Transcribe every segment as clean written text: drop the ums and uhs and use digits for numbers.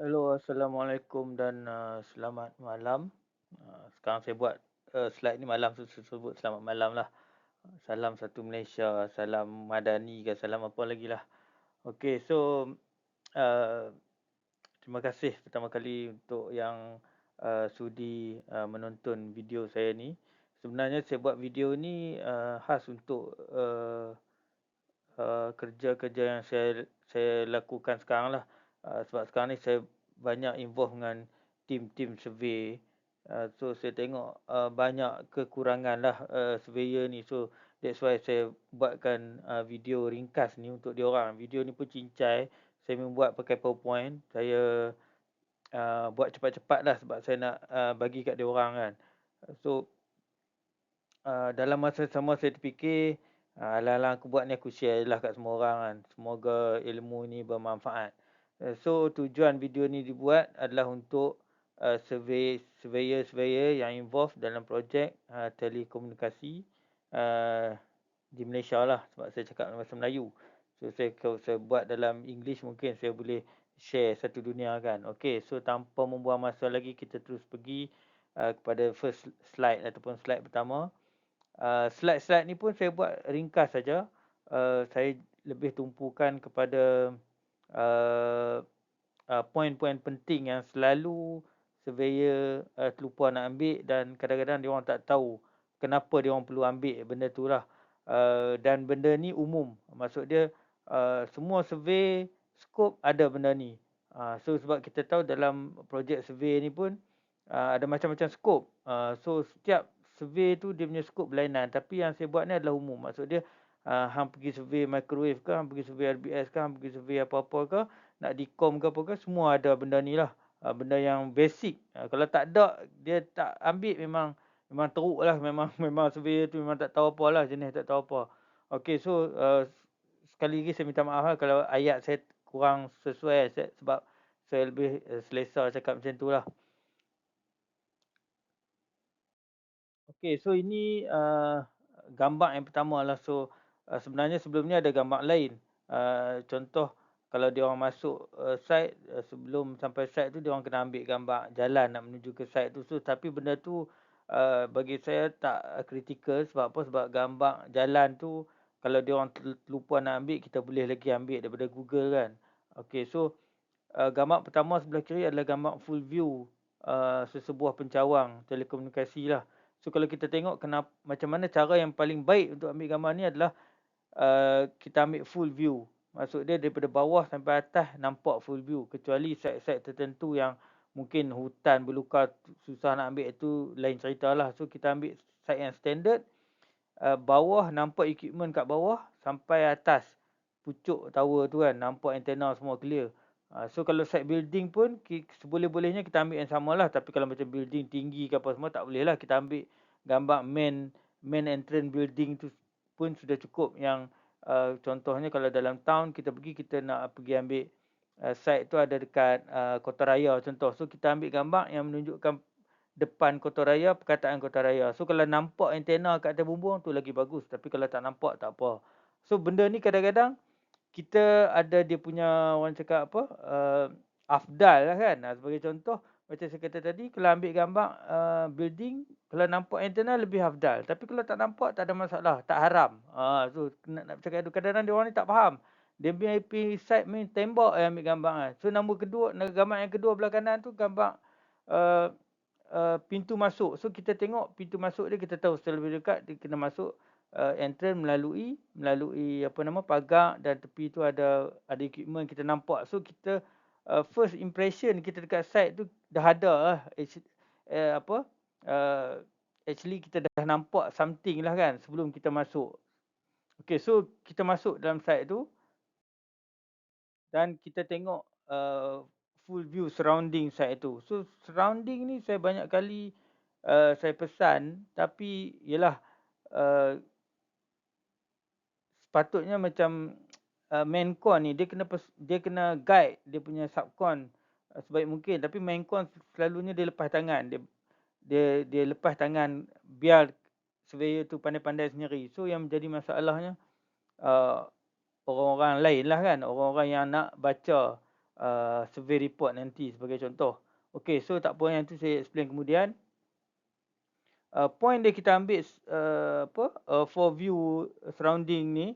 Hello, Assalamualaikum dan selamat malam. Sekarang saya buat slide ni malam tu saya sebut selamat malam lah. Salam satu Malaysia, salam Madani ke salam apa lagi lah. Okey, so uh, terima kasih pertama kali untuk yang sudi menonton video saya ni. Sebenarnya saya buat video ni khas untuk kerja-kerja yang saya lakukan sekarang lah. Sebab sekarang ni saya banyak involve dengan tim-tim survey. So saya tengok banyak kekurangan lah surveyor ni. So that's why saya buatkan video ringkas ni untuk diorang. Video ni pun cincai. Saya membuat pakai PowerPoint. Saya buat cepat-cepat lah sebab saya nak bagi kat diorang kan. So dalam masa sama saya terfikir, alah-alah aku buat ni aku share lah kat semua orang kan. Semoga ilmu ni bermanfaat. So tujuan video ni dibuat adalah untuk surveyor yang involved dalam projek telekomunikasi di Malaysia lah, sebab saya cakap dalam bahasa Melayu. So kalau saya buat dalam English mungkin saya boleh share satu dunia kan. Okay, so tanpa membuang masa lagi kita terus pergi kepada first slide ataupun slide pertama. Slide-slide ni pun saya buat ringkas saja. Saya lebih tumpukan kepada poin-poin penting yang selalu surveyor terlupa nak ambil dan kadang-kadang dia orang tak tahu kenapa dia orang perlu ambil benda tu lah. Dan benda ni umum. Maksud dia semua survey skop ada benda ni. So sebab kita tahu dalam projek survey ni pun ada macam-macam skop. So setiap survey tu dia punya skop berlainan, tapi yang saya buat ni adalah umum. Maksud dia hang pergi survey microwave ke, hang pergi survey RBS ke, hang pergi survey apa-apa ke, nak dikom ke apa ke, semua ada benda ni lah. Benda yang basic. Kalau tak ada, dia tak ambil, memang teruk lah. Memang survey tu memang tak tahu apa lah, jenis tak tahu apa. Okay, so sekali lagi saya minta maaf lah kalau ayat saya kurang sesuai sebab saya lebih selesa cakap macam tu lah. Okey, so ini gambar yang pertama lah. So sebenarnya sebelum ni ada gambar lain. Contoh kalau dia orang masuk site, sebelum sampai site tu dia orang kena ambil gambar jalan nak menuju ke site tu. So tapi benda tu bagi saya tak kritikal. Sebab apa? Sebab gambar jalan tu kalau dia orang terlupa nak ambil, kita boleh lagi ambil daripada Google kan. Okey, so gambar pertama sebelah kiri adalah gambar full view sesebuah pencawang telekomunikasi lah. So kalau kita tengok macam mana cara yang paling baik untuk ambil gambar ni adalah kita ambil full view. Maksud dia daripada bawah sampai atas nampak full view. Kecuali site-site tertentu yang mungkin hutan berlukar susah nak ambil, itu lain cerita lah. So kita ambil site yang standard. Bawah nampak equipment kat bawah sampai atas pucuk tower tu kan, nampak antena semua clear. So kalau site building pun seboleh-bolehnya kita ambil yang sama lah. Tapi kalau macam building tinggi ke apa semua tak boleh lah. Kita ambil gambar main entrance building tu pun sudah cukup. Yang contohnya kalau dalam town kita nak pergi ambil site tu ada dekat Kota Raya contoh. So kita ambil gambar yang menunjukkan depan Kota Raya, perkataan Kota Raya. So kalau nampak antena kat atas bumbung tu lagi bagus. Tapi kalau tak nampak tak apa. So benda ni kadang-kadang kita ada dia punya, orang cakap apa, afdal lah kan. Sebagai contoh macam saya kata tadi, kalau ambil gambar building, kalau nampak antena lebih afdal. Tapi kalau tak nampak tak ada masalah, tak haram. So nak cakap itu, kadang-kadang dia orang ni tak faham. Dia punya site main tembok yang ambil gambar kan. So gambar yang kedua belah kanan tu gambar uh, pintu masuk. So kita tengok pintu masuk dia, kita tahu setelah lebih dekat dia kena masuk entrance melalui apa nama, pagar, dan tepi tu ada equipment kita nampak. So kita first impression kita dekat site tu dah ada lah apa actually kita dah nampak something lah kan sebelum kita masuk. Okay, so kita masuk dalam site tu dan kita tengok full view surrounding site tu. So surrounding ni saya banyak kali saya pesan, tapi yelah sepatutnya macam main con ni dia kena guide dia punya subcon sebaik mungkin. Tapi main con selalunya dia lepas tangan, dia lepas tangan biar surveyor tu pandai-pandai sendiri. So yang menjadi masalahnya orang-orang lain lah kan, orang-orang yang nak baca survey report nanti sebagai contoh. Okey, so tak apa, yang tu saya explain kemudian. Point dia kita ambil for view surrounding ni,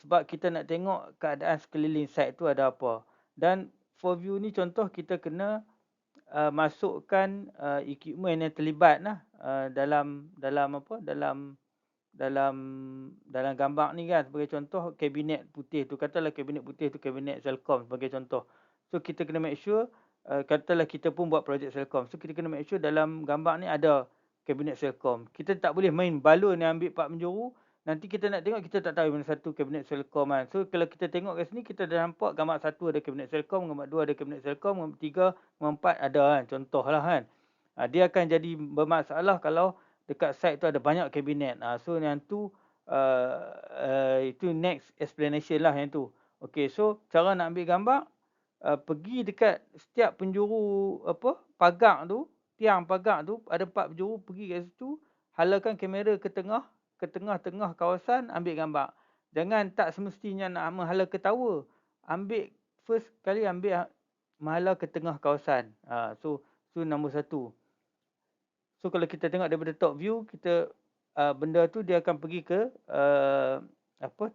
sebab kita nak tengok keadaan sekeliling site tu ada apa. Dan for view ni contoh kita kena masukkan equipment yang terlibat lah dalam gambar ni kan. Sebagai contoh kabinet putih tu, katalah kabinet putih tu kabinet Celcom sebagai contoh. So kita kena make sure, katalah kita pun buat projek Celcom, so kita kena make sure dalam gambar ni ada kabinet Celcom. Kita tak boleh main balon yang ambil 4 penjuru, nanti kita nak tengok kita tak tahu mana satu kabinet Celcom kan. So kalau kita tengok kat sini, kita dah nampak gambar 1 ada kabinet Celcom, gambar 2 ada kabinet Celcom, gambar 3, gambar 4 ada kan, contohlah kan. Dia akan jadi bermasalah kalau dekat site tu ada banyak kabinet. So yang tu itu next explanation lah yang tu. Okey, so cara nak ambil gambar, pergi dekat setiap penjuru pagar tu, tiang pagar tu ada 4 penjuru, pergi kat situ, halakan kamera ke tengah-tengah kawasan, ambil gambar. Jangan tak semestinya nak menghala ke tower. Ambil first kali ambil menghala ke tengah kawasan. So nombor 1. So kalau kita tengok daripada top view, kita benda tu dia akan pergi ke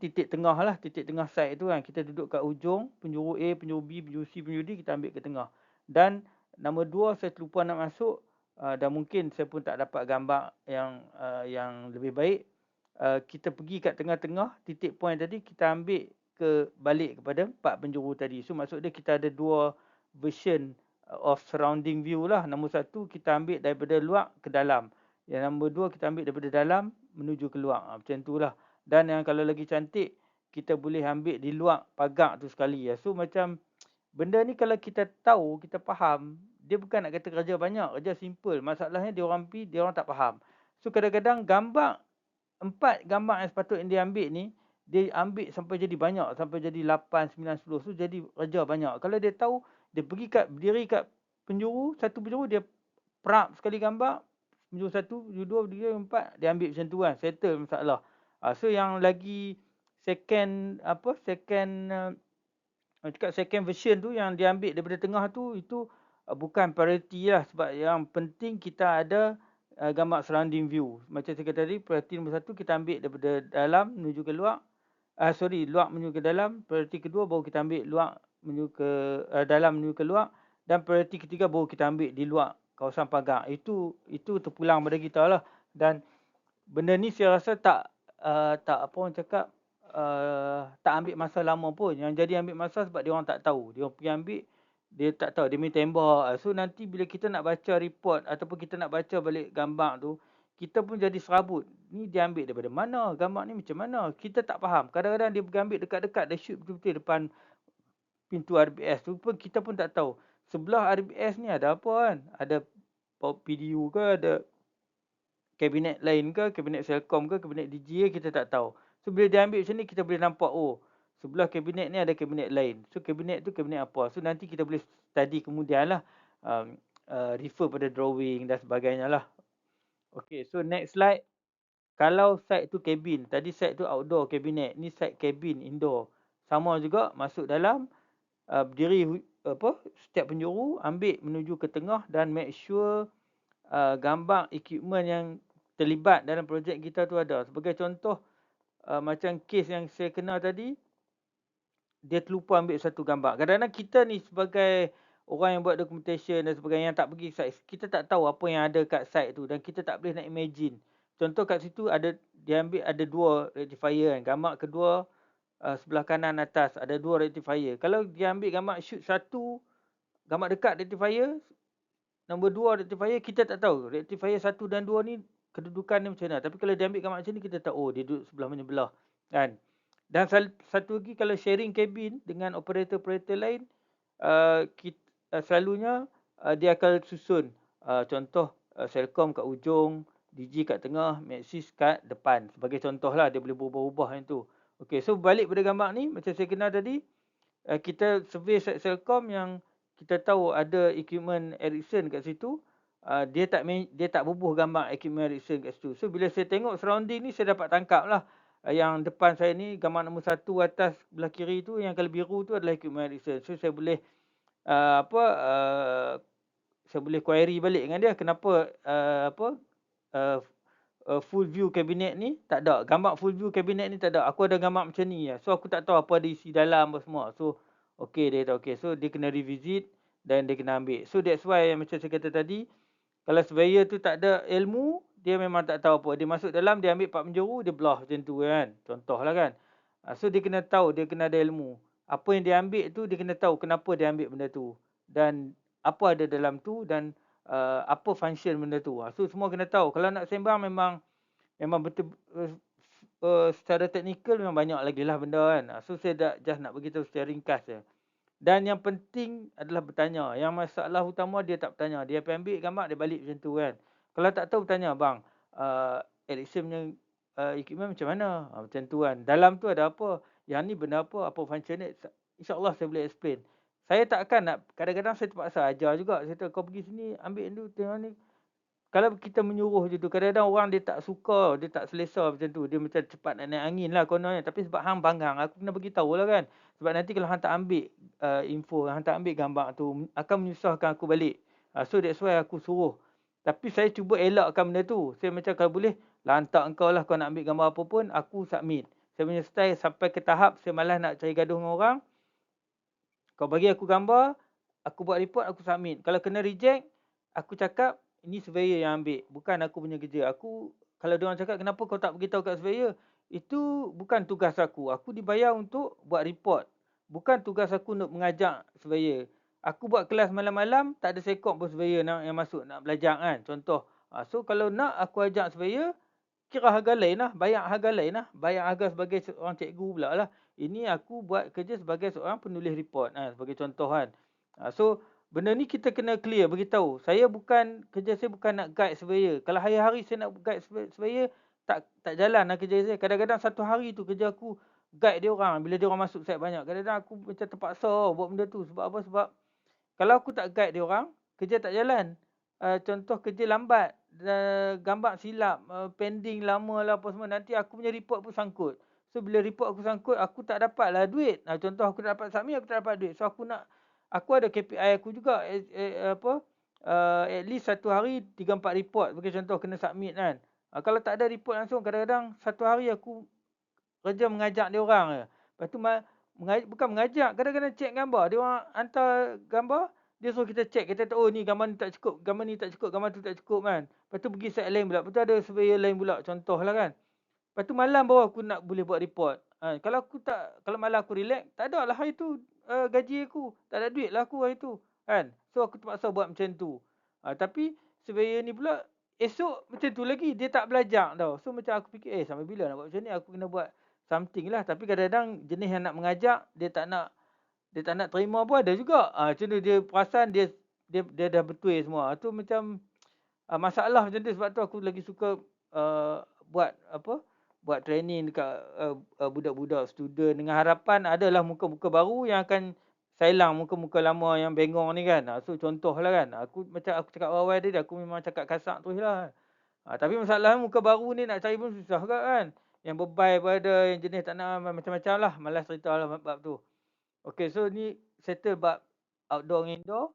titik tengah lah, titik tengah site tu kan. Kita duduk kat ujung, penjuru A, penjuru B, penjuru C, penjuru D, kita ambil ke tengah. Dan nombor 2, saya terlupa nak masuk, dan mungkin saya pun tak dapat gambar yang lebih baik. Kita pergi kat tengah-tengah titik point tadi, kita ambil balik kepada 4 penjuru tadi. So maksud dia kita ada 2 version of surrounding view lah. Nombor 1 kita ambil daripada luar ke dalam. Yang nombor 2 kita ambil daripada dalam menuju keluar. Macam tu lah. Dan yang kalau lagi cantik, kita boleh ambil di luar pagar tu sekali. So macam benda ni kalau kita tahu, kita faham, dia bukan nak kata kerja banyak, kerja simple. Masalahnya dia orang tak faham. So kadang-kadang 4 gambar yang sepatutnya dia ambil ni, dia ambil sampai jadi banyak, sampai jadi 8, 9, 10. So jadi kerja banyak. Kalau dia tahu, dia pergi berdiri kat satu penjuru, dia prap sekali gambar, penjuru 1, penjuru 2, penjuru 4, dia ambil macam tu kan, settle masalah. So yang lagi second version tu yang dia ambil daripada tengah tu, itu bukan priority lah. Sebab yang penting kita ada gambar surrounding view. Macam saya kata tadi, priority nombor 1 kita ambil daripada dalam menuju ke luar. Luar menuju ke dalam. Priority kedua baru kita ambil luar menuju ke dalam menuju ke luar. Dan priority ketiga baru kita ambil di luar kawasan pagar. Itu terpulang pada kita lah. Dan benda ni saya rasa tak tak ambil masa lama pun. Yang jadi ambil masa sebab dia orang tak tahu. Dia orang pergi ambil, dia tak tahu, dia main tembak. So nanti bila kita nak baca report ataupun kita nak baca balik gambar tu, kita pun jadi serabut. Ni dia ambil daripada mana? Gambar ni macam mana? Kita tak faham. Kadang-kadang dia pergi ambil dekat-dekat, dia shoot betul-betul depan pintu RBS tu pun kita pun tak tahu. Sebelah RBS ni ada apa kan? Ada PDU ke, ada kabinet lain ke, kabinet Celcom ke, kabinet DG ke, kita tak tahu. So bila dia ambil macam ni, kita boleh nampak, oh sebelah kabinet ni ada kabinet lain. So kabinet tu kabinet apa? So nanti kita boleh study kemudian lah, refer pada drawing dan sebagainya lah. Okay, so next slide. Kalau site tu cabin, tadi site tu outdoor kabinet, ni site cabin indoor. Sama juga, masuk dalam, berdiri setiap penjuru, ambil menuju ke tengah dan make sure gambar equipment yang terlibat dalam projek kita tu ada. Sebagai contoh, macam kes yang saya kenal tadi, dia terlupa ambil satu gambar. Kadang-kadang kita ni sebagai orang yang buat documentation dan sebagainya, yang tak pergi site, kita tak tahu apa yang ada kat site tu dan kita tak boleh nak imagine. Contoh kat situ dia ambil ada 2 rectifier kan. Gambar kedua sebelah kanan atas ada 2 rectifier. Kalau dia ambil gambar shoot 1 gambar dekat rectifier, nombor 2 rectifier, kita tak tahu rectifier 1 dan 2 ni kedudukan dia macam mana. Tapi kalau dia ambil gambar macam ni, kita tahu, oh dia duduk sebelah menyebelah kan. Dan satu lagi, kalau sharing cabin dengan operator-operator lain, selalunya dia akan susun. Contoh, Celcom kat ujung, DG kat tengah, Maxis kat depan. Sebagai contoh lah, dia boleh berubah-ubah yang tu. Okay, so balik pada gambar ni, macam saya kenal tadi, kita survey site Celcom yang kita tahu ada equipment Ericsson kat situ. Dia tak bubuh gambar equipment Ericsson kat situ. So bila saya tengok surrounding ni, saya dapat tangkap lah yang depan saya ni gambar nombor 1 atas belah kiri tu yang kalau biru tu adalah equipment Ericsson. So saya boleh saya boleh query balik dengan dia kenapa uh, full view cabinet ni tak ada. Gambar full view cabinet ni tak ada. Aku ada gambar macam ni. So aku tak tahu apa ada isi dalam apa semua. So okey, dia kata okey. So dia kena revisit dan dia kena ambil. So that's why macam saya kata tadi, kalau surveyor tu tak ada ilmu, dia memang tak tahu apa. Dia masuk dalam, dia ambil part penjuru, dia belah macam tu kan. Contohlah kan. So dia kena tahu, dia kena ada ilmu. Apa yang dia ambil tu, dia kena tahu kenapa dia ambil benda tu. Dan apa ada dalam tu dan apa function benda tu. So semua kena tahu. Kalau nak sembang memang betul secara teknikal memang banyak lagi lah benda kan. So saya dah just nak beritahu secara ringkas je. Dan yang penting adalah bertanya. Yang masalah utama dia tak bertanya. Dia ambil gambar, dia balik macam tu kan. Kalau tak tahu bertanya, bang, Ericsson punya equipment macam mana? Macam tu kan. Dalam tu ada apa? Yang ni benda apa function ni? InsyaAllah saya boleh explain. Saya takkan nak, kadang-kadang saya terpaksa ajar juga. Saya kata, kau pergi sini, ambil tu, tengok ni. Kalau kita menyuruh je tu, kadang-kadang orang dia tak suka, dia tak selesa macam tu. Dia macam cepat nak naik angin lah kononnya. Tapi sebab hang banggang, aku kena beritahu lah kan. Sebab nanti kalau hang tak ambil info, hang tak ambil gambar tu, akan menyusahkan aku balik. So that's why aku suruh. Tapi saya cuba elakkan benda tu. Saya macam kalau boleh, lantak engkau lah kau nak ambil gambar apa pun, aku submit. Saya punya style sampai ke tahap, saya malas nak cari gaduh dengan orang. Kau bagi aku gambar, aku buat report, aku submit. Kalau kena reject, aku cakap, ini surveyor yang ambil. Bukan aku punya kerja. Aku, kalau diorang cakap, kenapa kau tak beritahu kat surveyor? Itu bukan tugas aku. Aku dibayar untuk buat report. Bukan tugas aku untuk mengajak surveyor. Aku buat kelas malam-malam, tak ada sekok pun surveyor yang masuk nak belajar kan. Contoh. So kalau nak aku ajak surveyor, kira harga lain lah. Bayar harga lain lah. Bayar harga sebagai seorang cikgu pula lah. Ini aku buat kerja sebagai seorang penulis report. Sebagai contoh kan. So benda ni kita kena clear, beritahu. Kerja saya bukan nak guide surveyor. Kalau hari-hari saya nak guide surveyor, tak jalan lah kerja saya. Kadang-kadang satu hari tu kerja aku guide dia orang. Bila dia orang masuk site banyak. Kadang-kadang aku macam terpaksa buat benda tu. Sebab apa? Sebab kalau aku tak guide dia orang, kerja tak jalan. Contoh kerja lambat, gambar silap, pending lama lah apa semua. Nanti aku punya report pun sangkut. So bila report aku sangkut, aku tak dapat lah duit. Contoh aku tak dapat submit, aku tak dapat duit. So aku ada KPI aku juga. At least satu hari 3-4 report. Bagi contoh kena submit kan. Kalau tak ada report langsung, kadang-kadang satu hari aku kerja mengajak dia orang je. Lepas tu bukan mengajak, kadang-kadang check gambar. Dia orang hantar gambar, dia suruh kita check. Kita tahu, oh ni gambar ni tak cukup, gambar ni tak cukup, gambar tu tak cukup kan. Lepas tu pergi site lain pula. Lepas tu ada surveyor lain pula, contoh lah kan. Lepas tu malam baru aku nak boleh buat report. Kalau malam aku relax, tak ada lah hari tu gaji aku. Tak ada duit lah aku hari tu. Kan? So aku terpaksa buat macam tu. Tapi surveyor ni pula, esok macam tu lagi. Dia tak belajar tau. So macam aku fikir, sampai bila nak buat macam ni? Aku kena buat something lah. Tapi kadang-kadang jenis yang nak mengajak, dia tak nak terima pun ada juga. Macam tu dia perasan dia dah betul semua. Tu macam masalah macam tu. Sebab tu aku lagi suka buat training dekat budak-budak student dengan harapan adalah muka-muka baru yang akan sailang muka-muka lama yang bengong ni kan. So contohlah kan. Aku cakap awal tadi, aku memang cakap kasar terus lah. Tapi masalahnya muka baru ni nak cari pun susah juga kan. Yang bebay pada yang jenis tak nak macam-macam lah. Malas cerita lah bab tu. Okay, so ni settle bab outdoor dengan indoor.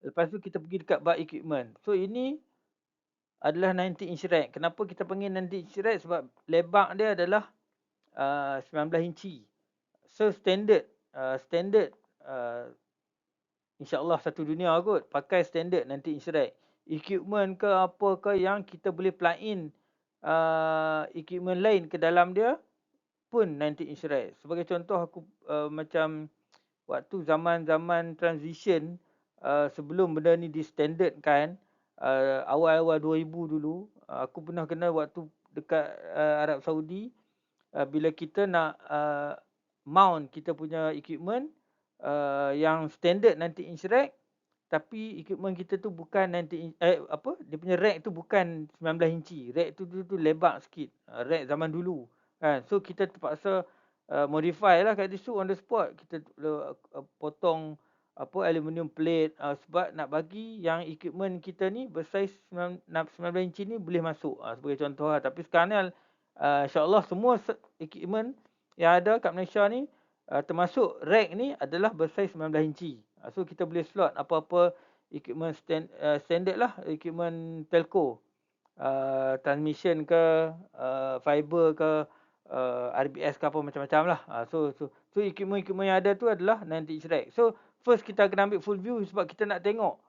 Lepas tu kita pergi dekat bab equipment. So ini adalah 90 inch rack. Kenapa kita panggil 90 inch rack? Sebab lebak dia adalah 19 inci. So standard InsyaAllah satu dunia kot pakai standard 90 inch rack. Equipment ke apa ke yang kita boleh plug in equipment lain ke dalam dia pun 90 inch rack. Sebagai contoh aku macam waktu zaman-zaman transition sebelum benda ni di-standardkan awal-awal 2000 dulu, aku pernah kena waktu dekat Arab Saudi bila kita nak mount kita punya equipment yang standard 90 inch rack, tapi equipment kita tu bukan 90 inch, dia punya rack tu bukan 19 inci. Rack tu lebar sikit. Rack zaman dulu kan. So kita terpaksa modify lah kat situ on the spot. Kita potong aluminium plate sebab nak bagi yang equipment kita ni bersaiz 19 inci ni boleh masuk sebagai contoh lah. Tapi sekarang ni InsyaAllah semua equipment yang ada kat Malaysia ni, termasuk rack ni adalah bersaiz 19 inci. So kita boleh slot apa-apa equipment standard lah, equipment telco. Transmission ke, fiber ke, RBS ke apa macam-macam lah. So equipment-equipment yang ada tu adalah 19 inch rack. So first kita kena ambil full view sebab kita nak tengok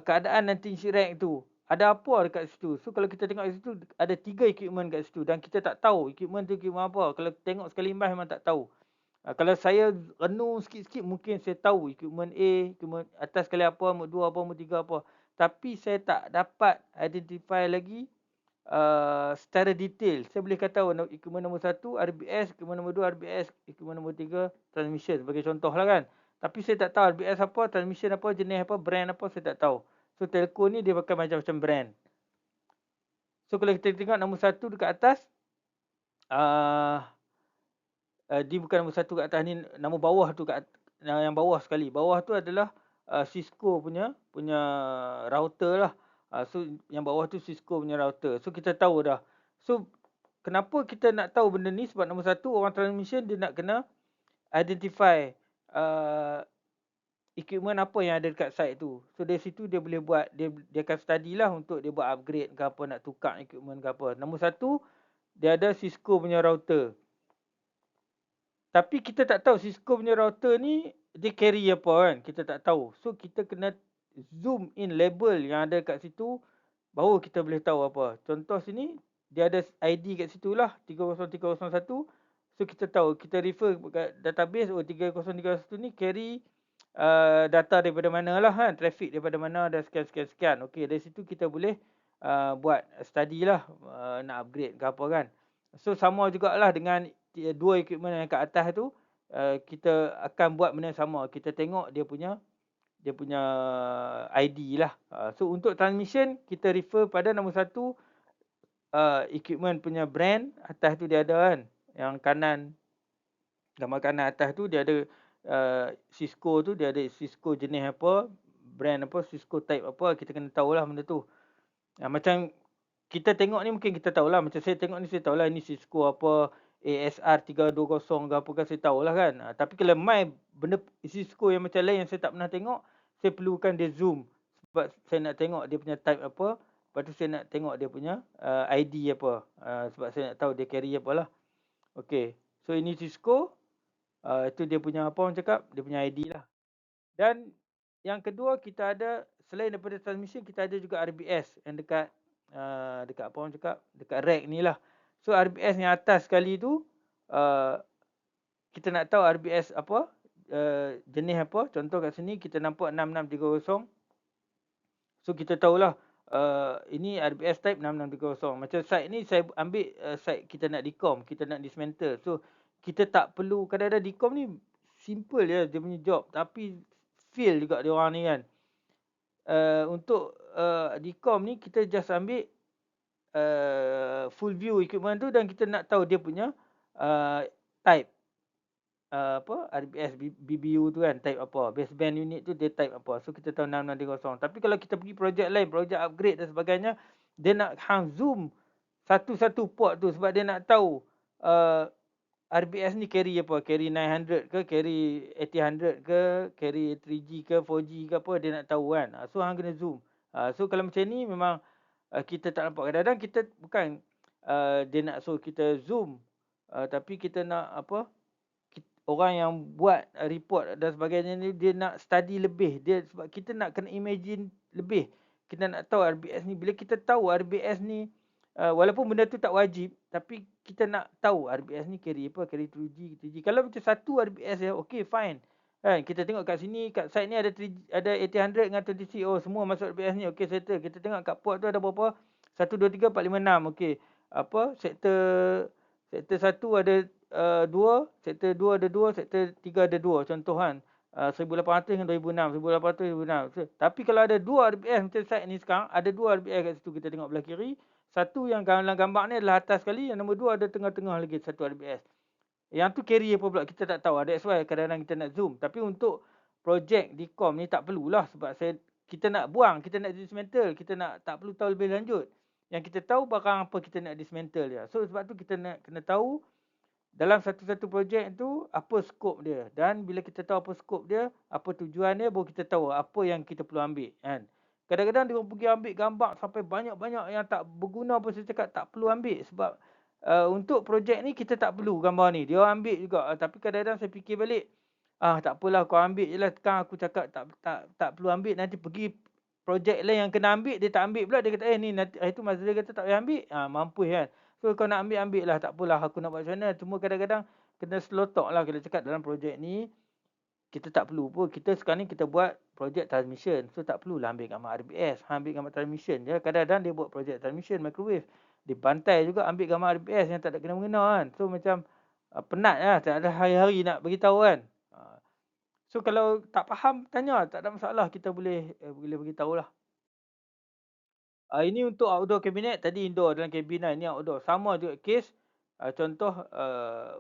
keadaan 19 inch rack tu. Ada apa dekat situ. So kalau kita tengok kat situ ada 3 equipment kat situ dan kita tak tahu equipment tu equipment apa. Kalau tengok sekali imbas memang tak tahu. Kalau saya renung sikit-sikit mungkin saya tahu equipment A, equipment atas sekali apa, mode 2 apa, mode 3 apa. Tapi saya tak dapat identify lagi secara detail. Saya boleh kata equipment nombor 1 RBS, equipment nombor 2 RBS, equipment nombor 3 transmission sebagai contoh lah kan. Tapi saya tak tahu RBS apa, transmission apa, jenis apa, brand apa, saya tak tahu. So telco ni dia pakai macam-macam brand. So kalau kita tengok nombor 1 dekat atas, dia bukan nombor 1 kat atas ni, nombor bawah tu yang bawah sekali. Bawah tu adalah Cisco punya router lah. So yang bawah tu Cisco punya router. So kita tahu dah. So kenapa kita nak tahu benda ni? Sebab nombor 1 orang transmission dia nak kena identify equipment apa yang ada dekat site tu. So dari situ dia boleh buat, dia akan study lah untuk dia buat upgrade ke apa, nak tukar equipment ke apa. Nombor 1 dia ada Cisco punya router. Tapi kita tak tahu Cisco punya router ni dia carry apa kan. Kita tak tahu. So kita kena zoom in label yang ada kat situ. Baru kita boleh tahu apa. Contoh sini dia ada ID kat situ lah. 30301. So kita tahu. Kita refer kat database. 30301 ni carry data daripada mana lah kan. Traffic daripada mana dan sekian. Okay, dari situ kita boleh buat study lah. Nak upgrade ke apa kan. So sama jugalah dengan dua equipment yang kat atas tu, kita akan buat benda yang sama. Kita tengok dia punya ID lah. So untuk transmission kita refer pada nombor 1 equipment punya brand. Atas tu dia ada kan, yang kanan, gambar kanan atas tu dia ada Cisco tu, dia ada Cisco jenis apa, brand apa, Cisco type apa. Kita kena tahulah benda tu. Macam kita tengok ni mungkin kita tahulah. Macam saya tengok ni saya tahulah ini Cisco apa, ASR 320 ke apa kan, saya tahulah kan. Tapi kalau benda Cisco yang macam lain yang saya tak pernah tengok, saya perlukan dia zoom. Sebab saya nak tengok dia punya type apa. Lepas tu saya nak tengok dia punya ID apa. Sebab saya nak tahu dia carry apalah. Okay. So ini Cisco. Itu dia punya apa orang cakap, dia punya ID lah. Dan yang kedua kita ada, selain daripada transmission, kita ada juga RBS yang dekat apa orang cakap, dekat rack ni lah. So RBS yang atas sekali tu, kita nak tahu RBS apa, jenis apa. Contoh kat sini kita nampak 6630. So kita tahulah ini RBS type 6630. Macam site ni saya ambil site kita nak decom, kita nak dismantle. So kita tak perlu, kadang-kadang decom ni simple je dia punya job, tapi fail juga dia orang ni kan. Untuk decom ni kita just ambil full view equipment tu dan kita nak tahu dia punya type RBS BBU tu kan, type apa, baseband unit tu dia type apa. So kita tahu 6630. Tapi kalau kita pergi projek lain, projek upgrade dan sebagainya, dia nak hang zoom satu-satu port tu sebab dia nak tahu RBS ni carry apa, carry 900 ke, carry 800 ke, carry 3G ke, 4G ke apa, dia nak tahu kan. So hang kena zoom. So kalau macam ni memang kita tak nampak. Kadang-kadang kita bukan dia nak suruh kita zoom, tapi kita nak apa, orang yang buat report dan sebagainya ni dia nak study lebih. Dia sebab kita nak kena imagine lebih. Kita nak tahu RBS ni, bila kita tahu RBS ni walaupun benda tu tak wajib, tapi kita nak tahu RBS ni carry apa, carry 2G, 3G. Kalau macam satu RBS ya, okay fine. Kan kita tengok kat sini, kat site ni ada 3G, ada 800 dengan 20C. Oh semua masuk RBS ni. Okay settle. Kita tengok kat port tu ada berapa? 1 2 3 4 5 6. Okay. Apa? Sektor 1 ada 2, sektor 2 ada 2, sektor 3 ada 2. Contoh kan. 1800 dengan 2006, 1800 2006. Tapi kalau ada 2 RBS macam site ni sekarang, ada 2 RBS kat situ, kita tengok belah kiri. Satu yang dalam gambar ni adalah atas sekali, yang nombor 2 ada tengah-tengah lagi satu RBS. Yang tu carry apa pula kita tak tahu. That's why kadang-kadang kita nak zoom. Tapi untuk projek decom ni tak perlulah sebab kita nak buang, kita nak dismantle, kita nak tak perlu tahu lebih lanjut. Yang kita tahu barang apa kita nak dismantle dia. So sebab tu kita nak kena tahu dalam satu-satu projek tu apa skop dia, dan bila kita tahu apa skop dia, apa tujuan dia, baru kita tahu apa yang kita perlu ambil kan. Kadang-kadang dia orang pergi ambil gambar sampai banyak-banyak yang tak berguna pun, saya cakap tak perlu ambil sebab untuk projek ni kita tak perlu gambar ni. Dia orang ambil juga, tapi kadang-kadang saya fikir balik, tak apalah kau ambil je lah, kan aku cakap tak perlu ambil, nanti pergi projek lain yang kena ambil dia tak ambil pula, dia kata ni nanti itu Mazli kata tak payah ambil. Mampus kan. So kau nak ambil lah, tak apalah aku nak buat macam mana. Cuma kadang-kadang kena slow talk lah kita cakap dalam projek ni. Kita tak perlu pun. Kita sekarang ni kita buat projek transmission. So tak perlulah ambil gambar RBS. Ambil gambar transmission je. Kadang-kadang dia buat projek transmission microwave. Dia bantai juga ambil gambar RBS yang tak ada kena-mengena kan. So macam penat lah. Tak ada hari-hari nak beritahu kan. So kalau tak faham tanya, tak ada masalah. Kita boleh beritahu lah. Ini untuk outdoor cabinet, tadi indoor dalam kabin lah. Ini outdoor. Sama juga case. Contoh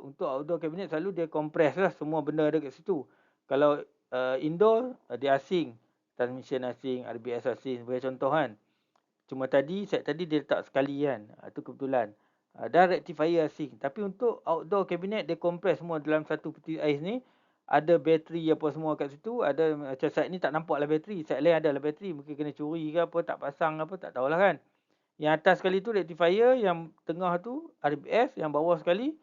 untuk outdoor cabinet selalu dia compress lah. Semua benda ada kat situ. Kalau indoor, dia asing. Transmission asing, RBS asing sebagai contoh kan. Cuma set tadi dia letak sekali kan. Itu kebetulan. Dan rectifier asing. Tapi untuk outdoor cabinet, dia compress semua dalam satu peti ais ni. Ada bateri apa semua kat situ. Ada macam side ni tak nampak lah bateri. Side lain ada lah bateri. Mungkin kena curi ke apa, tak pasang apa, tak tahulah kan. Yang atas sekali tu rectifier, yang tengah tu RBS, yang bawah sekali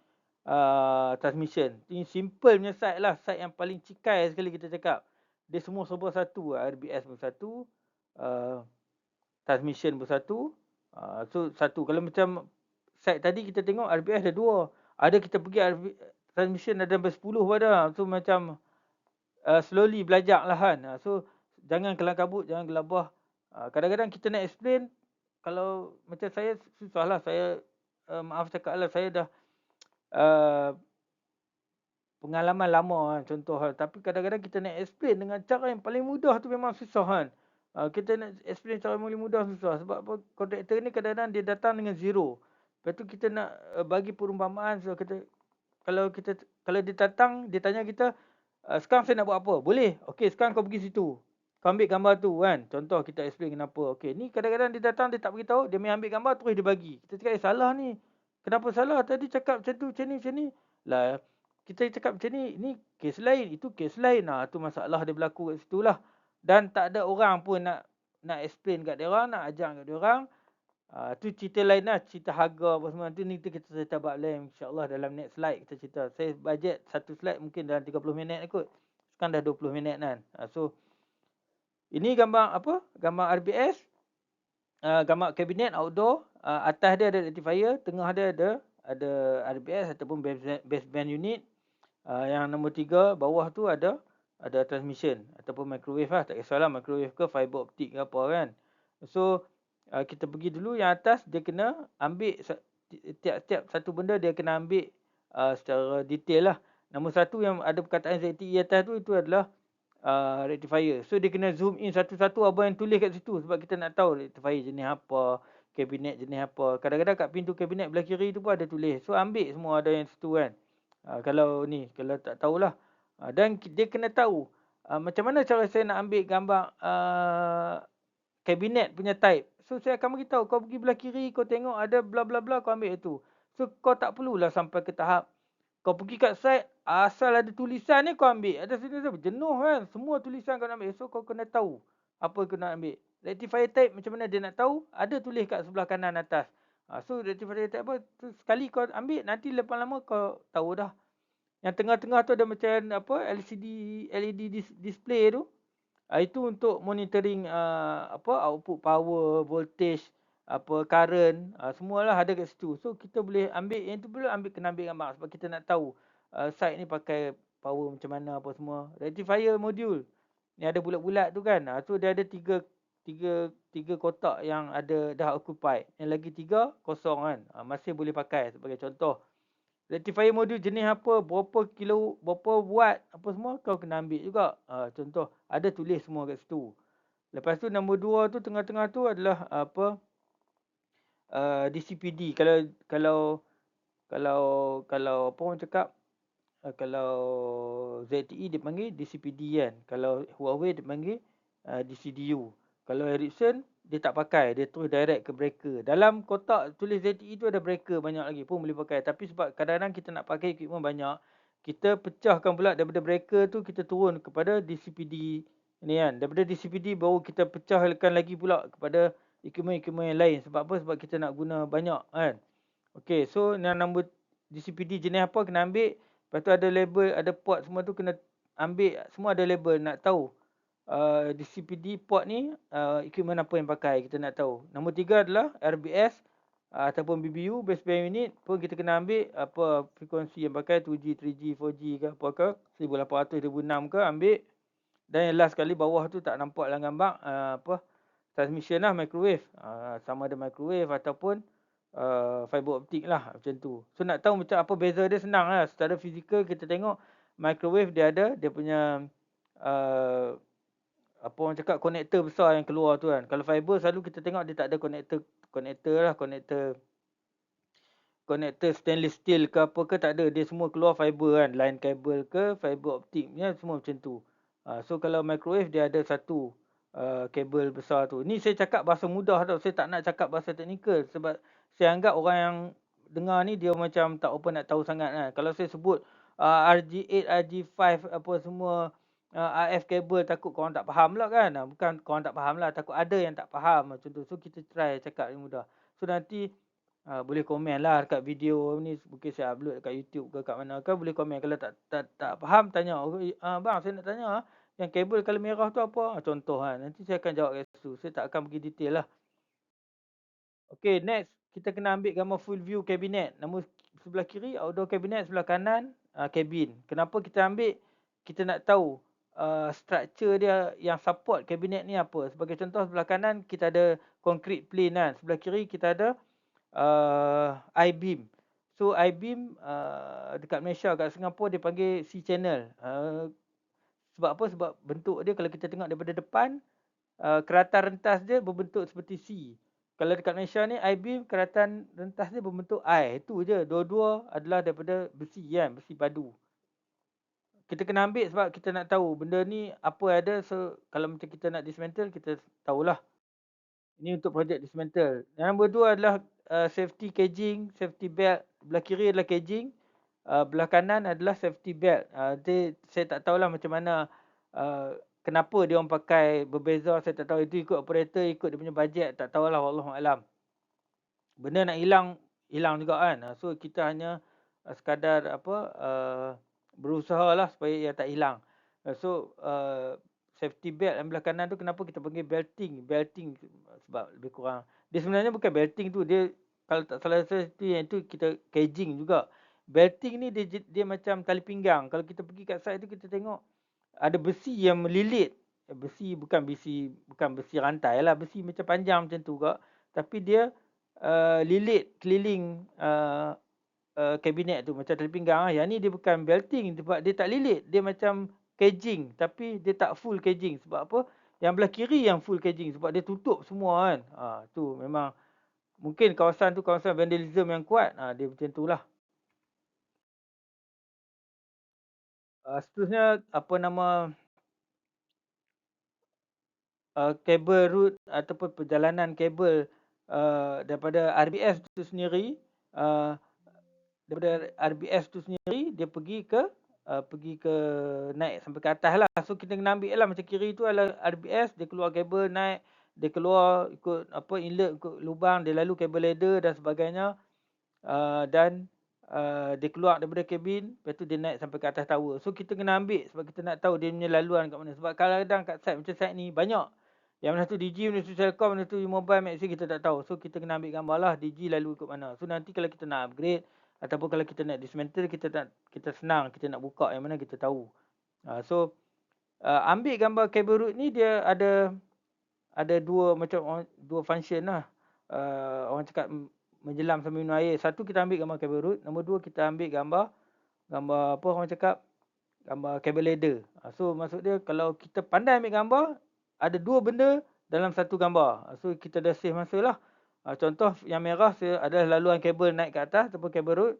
transmission. Ini simple punya side lah. Side yang paling cikai sekali kita cakap. Dia semua serba satu. RBS pun satu. Transmission pun satu. So satu. Kalau macam side tadi kita tengok RBS ada 2. Ada kita pergi transmission ada sampai 10 pada. So macam slowly belajar lah kan. So jangan kelang kabut, jangan gelabah. Kadang-kadang kita nak explain, kalau macam saya susah lah. Saya maaf cakap lah, saya dah pengalaman lama kan, contoh lah. Tapi kadang-kadang kita nak explain dengan cara yang paling mudah tu memang susah kan. Kita nak explain cara yang paling mudah susah. Sebab apa, kontraktor ni kadang-kadang dia datang dengan zero. Lepas tu kita nak bagi perumpamaan. So kalau dia datang, dia tanya kita, sekarang saya nak buat apa? Boleh. Okey, sekarang kau pergi situ. Kau ambil gambar tu kan. Contoh kita explain kenapa. Okey, ni kadang-kadang dia datang, dia tak beritahu. Dia main ambil gambar, terus dia bagi. Kita cakap, salah ni. Kenapa salah? Tadi cakap macam tu, macam ni. Lah, kita cakap macam ni. Ni kes lain. Itu kes lain. Tu masalah dia berlaku kat situ lah. Dan tak ada orang pun nak explain kat dia orang, nak ajar kat dia orang. Tu cerita lain lah, cerita harga apa semua. Nanti kita cerita bab lain, insyaAllah dalam next slide kita cerita. Saya bajet satu slide mungkin dalam 30 minit kot. Sekarang dah 20 minit kan. So ini gambar apa? Gambar RBS. Gambar kabinet outdoor. Atas dia ada rectifier, tengah dia ada RBS ataupun baseband unit. Yang nombor 3 bawah tu ada transmission ataupun microwave lah. Tak kisahlah microwave ke fiber optic ke apa kan. So kita pergi dulu yang atas, dia kena ambil tiap-tiap satu benda dia kena ambil secara detail lah. Nombor 1 yang ada perkataan ZTE atas tu, itu adalah rectifier. So dia kena zoom in satu-satu apa yang tulis kat situ, sebab kita nak tahu rectifier jenis apa, kabinet jenis apa. Kadang-kadang kat pintu kabinet belah kiri tu pun ada tulis. So ambil semua ada yang situ kan. Kalau tak tahulah. Dan dia kena tahu macam mana cara saya nak ambil gambar kabinet punya type. So saya akan beritahu, kau pergi belah kiri, kau tengok ada bla bla bla, kau ambil itu. So kau tak perlulah sampai ke tahap kau pergi kat site, asal ada tulisan ni kau ambil. Ada sini jenuh kan, semua tulisan kau nak ambil. So kau kena tahu apa kau nak ambil. Rectifier type macam mana dia nak tahu, ada tulis kat sebelah kanan atas. So rectifier type apa, tu sekali kau ambil, nanti lepas lama kau tahu dah. Yang tengah-tengah tu ada macam apa, LED display tu. Itu untuk monitoring output power, voltage, current, semualah ada kat situ. So kita boleh ambil yang tu, kena ambil gambar sebab kita nak tahu site ni pakai power macam mana apa semua. Rectifier module ni ada bulat-bulat tu kan. So dia ada tiga kotak yang ada dah occupied. Yang lagi 3 kosong kan. Masih boleh pakai sebagai contoh. Rectifier modul jenis apa, berapa watt, apa semua kau kena ambil juga. Contoh, ada tulis semua kat situ. Lepas tu nombor 2 tu tengah-tengah tu adalah DCPD. Kalau apa orang cakap, kalau ZTE dia panggil DCPD kan. Kalau Huawei dia panggil DCDU. Kalau Ericsson dia tak pakai, dia terus direct ke breaker. Dalam kotak tulis ZTE tu ada breaker banyak lagi pun boleh pakai. Tapi sebab kadang-kadang kita nak pakai equipment banyak, kita pecahkan pula daripada breaker tu, kita turun kepada DCPD ni kan. Daripada DCPD baru kita pecahkan lagi pula kepada equipment-equipment yang lain. Sebab apa? Sebab kita nak guna banyak kan. Okay, so yang nombor DCPD jenis apa kena ambil. Lepas tu ada label, ada port semua tu kena ambil. Semua ada label, nak tahu. DCPD port ni equipment apa yang pakai, kita nak tahu. Nombor 3 adalah RBS ataupun BBU, base band unit pun kita kena ambil apa frekuensi yang pakai, 2G, 3G, 4G ke apa ke, 1800, 2006 ke ambil. Dan yang last sekali bawah tu tak nampak dalam gambar apa transmission lah, microwave. Sama ada microwave ataupun fiber optik lah macam tu. So nak tahu macam apa beza dia senang lah. Secara fizikal kita tengok microwave dia ada dia punya apa orang cakap konektor besar yang keluar tu kan. Kalau fiber selalu kita tengok dia tak ada konektor stainless steel ke apa ke, tak ada. Dia semua keluar fiber kan, line kabel ke fiber optiknya semua macam tu. So kalau microwave dia ada satu kabel besar tu. Ni saya cakap bahasa mudah tau. Saya tak nak cakap bahasa teknikal sebab saya anggap orang yang dengar ni dia macam tak apa nak tahu sangat kan. Kalau saya sebut RG8, RG5 apa semua RF kabel, takut korang tak faham lah kan. Bukan korang tak faham lah, takut ada yang tak faham macam tu. So kita try cakap yang mudah. So nanti boleh komen lah dekat video ni, mungkin saya upload dekat YouTube ke kat mana ke, boleh komen. Kalau tak faham tanya, bang saya nak tanya yang kabel color merah tu apa? Contoh kan. Nanti saya akan jawab kat situ. Saya tak akan pergi detail lah. Okay, next kita kena ambil gambar full view kabinet. Nombor sebelah kiri outdoor kabinet, sebelah kanan kabin. Kenapa kita ambil? Kita nak tahu structure dia yang support kabinet ni apa. Sebagai contoh sebelah kanan kita ada concrete plane kan. Sebelah kiri kita ada I-beam. So I-beam dekat Malaysia, kat Singapura dia panggil C-channel. Sebab apa? Sebab bentuk dia kalau kita tengok daripada depan, keratan rentas dia berbentuk seperti C. Kalau dekat Malaysia ni I-beam, keratan rentas dia berbentuk I. Itu je. Dua-dua adalah daripada besi kan, besi padu. Kita kena ambil sebab kita nak tahu benda ni apa ada. So kalau macam kita nak dismantle, kita tahulah. Ini untuk projek dismantle. Yang nombor 2 adalah safety caging, safety belt. Belah kiri adalah caging, belah kanan adalah safety belt. Saya tak tahulah macam mana, kenapa dia orang pakai berbeza. Saya tak tahu, itu ikut operator, ikut dia punya bajet. Tak tahulah, wallahualam. Benda nak hilang juga kan. So kita hanya sekadar berusaha lah supaya ia tak hilang. So safety belt yang belah kanan tu kenapa kita panggil belting sebab lebih kurang dia sebenarnya bukan belting tu, dia kalau tak salah saya yang itu kita caging juga. Belting ni dia macam tali pinggang. Kalau kita pergi kat site tu kita tengok ada besi yang melilit. Bukan besi rantai lah, besi macam panjang macam tu juga, tapi dia lilit keliling kabinet tu macam tali pinggang. Yang ni dia bukan belting sebab dia tak lilit, dia macam caging tapi dia tak full caging. Sebab apa? Yang belah kiri yang full caging sebab dia tutup semua kan. Tu memang mungkin kawasan tu kawasan vandalism yang kuat. Dia macam itulah. Seterusnya apa nama kabel route ataupun perjalanan kabel daripada RBS tu sendiri, dia pergi ke naik sampai ke atas lah. So kita kena ambil lah macam kiri tu adalah RBS, dia keluar kabel naik, dia keluar ikut inlet, ikut lubang, dia lalu kabel ladder dan sebagainya, dan dia keluar daripada kabin, lepas tu dia naik sampai ke atas tower. So kita kena ambil sebab kita nak tahu dia punya laluan kat mana. Sebab kadang-kadang kat site macam site ni banyak. Yang mana tu DG, mana tu Celcom, mana tu mobile, Maxi, kita tak tahu. So kita kena ambil gambar lah DG lalu ikut mana. So nanti kalau kita nak upgrade ataupun kalau kita nak dismantle, kita senang, kita nak buka yang mana kita tahu. So ambil gambar cable route ni dia ada dua function lah. Orang cakap menjelam sambil minum air. Satu, kita ambil gambar cable route. Nombor 2, kita ambil gambar apa orang cakap, gambar cable ladder. So maksud dia kalau kita pandai ambil gambar, ada dua benda dalam satu gambar. So kita dah save masa lah. Contoh yang merah adalah laluan kabel naik ke atas ataupun cable route.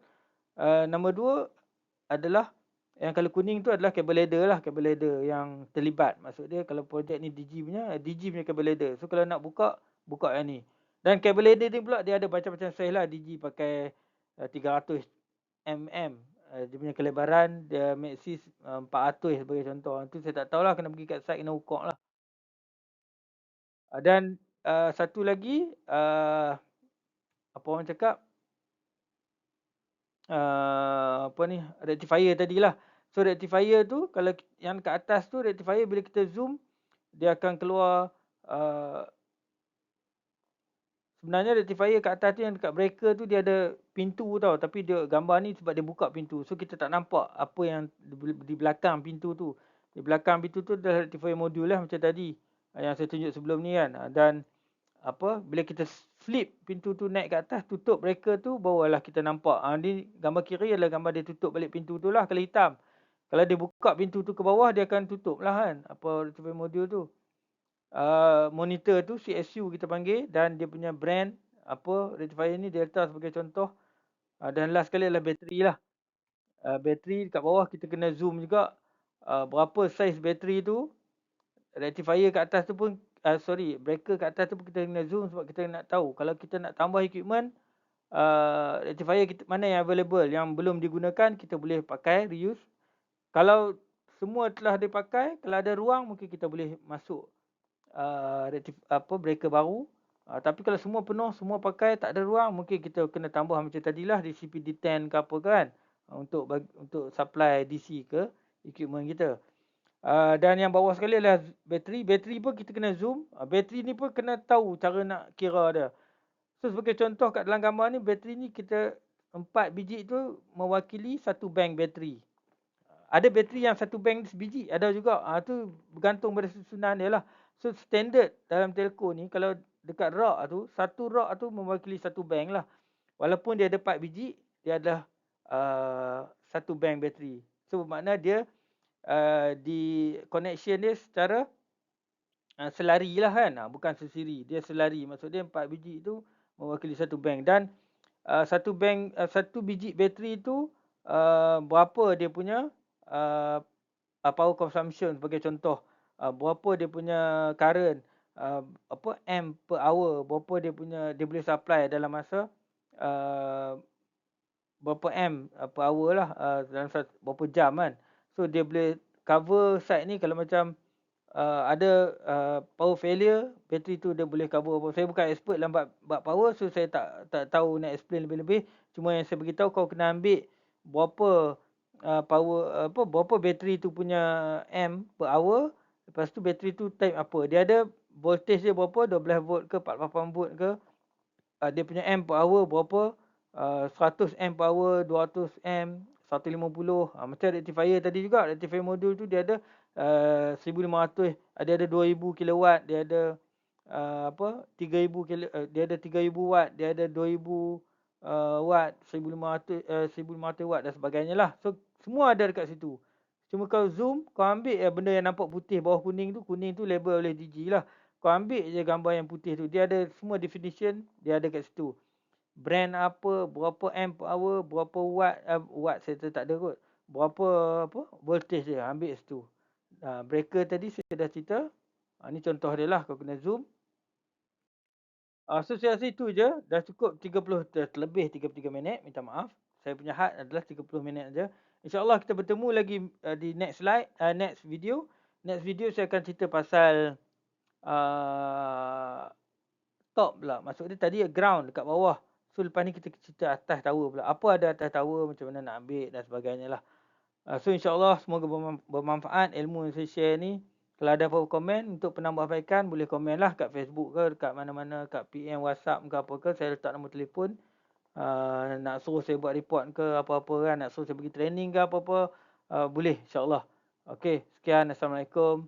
Nombor 2 adalah yang kalau kuning tu adalah kabel ladder lah, kabel ladder yang terlibat. Maksud dia kalau projek ni DG punya kabel ladder. So kalau nak buka buka yang ni. Dan kabel ladder ni pula dia ada macam-macam saiz lah. DG pakai 300 mm. Dia punya kelebaran, dia Maxxis 400 sebagai contoh. Itu saya tak tahulah, kena pergi kat site, kena ukur lah. Dan satu lagi, apa orang cakap, apa ni, rectifier tadilah. So rectifier tu, kalau yang kat atas tu, rectifier bila kita zoom, dia akan keluar, sebenarnya rectifier kat atas tu, yang dekat breaker tu dia ada pintu tau. Tapi dia gambar ni sebab dia buka pintu. So kita tak nampak apa yang di belakang pintu tu. Di belakang pintu tu adalah rectifier modul lah macam tadi. Yang saya tunjuk sebelum ni kan. Dan bila kita flip pintu tu naik ke atas, tutup breaker tu, barulah kita nampak. Ni gambar kiri adalah gambar dia tutup balik pintu tu lah, kalau hitam. Kalau dia buka pintu tu ke bawah, dia akan tutup lah kan. Rectifier modul tu. Monitor tu CSU kita panggil, dan dia punya brand rectifier ni Delta sebagai contoh. Dan last sekali adalah bateri lah. Bateri dekat bawah kita kena zoom juga berapa saiz bateri tu. Rectifier kat atas tu pun, breaker kat atas tu pun kita kena zoom sebab kita nak tahu kalau kita nak tambah equipment, rectifier kita, mana yang available, yang belum digunakan, kita boleh pakai reuse. Kalau semua telah dipakai, kalau ada ruang, mungkin kita boleh masuk breaker baru. Tapi kalau semua penuh, semua pakai, tak ada ruang, mungkin kita kena tambah macam tadilah di CPD10 ke apa kan, untuk supply DC ke equipment kita. Dan yang bawah sekali adalah bateri. Bateri pun kita kena zoom. Bateri ni pun kena tahu cara nak kira dia. So sebagai contoh kat dalam gambar ni, bateri ni kita 4 biji tu mewakili satu bank bateri. Ada bateri yang satu bank sebiji, ada juga. Tu bergantung pada susunan dia lah. So standard dalam telco ni, kalau dekat rak tu, satu rak tu mewakili satu bank lah. Walaupun dia ada 4 biji, dia adalah satu bank bateri. So makna dia di connection dia secara selari lah kan. Bukan sesiri, dia selari. Maksud dia 4 biji tu mewakili satu bank. Dan satu biji bateri tu berapa dia punya power consumption sebagai contoh. Berapa dia punya current, amp per hour, berapa dia boleh supply dalam masa berapa amp per hour lah, dalam berapa jam kan. So dia boleh cover site ni. Kalau macam ada power failure, bateri tu dia boleh cover. Saya bukan expert dalam bab power, so saya tak tahu nak explain lebih-lebih. Cuma yang saya beritahu, kau kena ambil berapa berapa bateri tu punya amp per hour. Lepas tu bateri tu type apa, dia ada voltage dia berapa, 12 volt ke 48 volt ke, dia punya amp per hour berapa, 100 amp per hour, 200 amp, 150. Macam rectifier tadi juga, rectifier modul tu dia ada 1500, dia ada 2000 kilowatt, dia ada 3000 dia ada 3000 watt, dia ada 2000 watt, 1500 watt dan sebagainya lah. So semua ada dekat situ. Cuma kau zoom, kau ambil benda yang nampak putih bawah kuning tu label oleh DG lah. Kau ambil je gambar yang putih tu, dia ada semua definition, dia ada kat situ. Brand apa, berapa amp per hour, berapa watt saya tak ada kot. Berapa voltage dia, ambil situ. Breaker tadi saya dah cerita. Ni contoh dia lah, kau kena zoom. So saya rasa itu je, dah cukup 30, terlebih 33 minit, minta maaf. Saya punya had adalah 30 minit aja. InsyaAllah kita bertemu lagi di next slide, next video. Next video saya akan cerita pasal top pula. Maksud dia tadi ground dekat bawah. So lepas ni kita cerita atas tower pula. Apa ada atas tower, macam mana nak ambil dan sebagainya lah. So insyaAllah semoga bermanfaat ilmu yang saya share ni. Kalau ada apa-apa komen untuk penambahbaikan, boleh komen lah kat Facebook ke, dekat mana-mana, kat PM, WhatsApp ke apa ke. Saya letak nombor telefon. Nak suruh saya buat report ke apa-apa kan, nak suruh saya pergi training ke apa-apa, boleh insyaAllah. Okey, sekian. Assalamualaikum.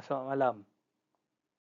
Selamat malam.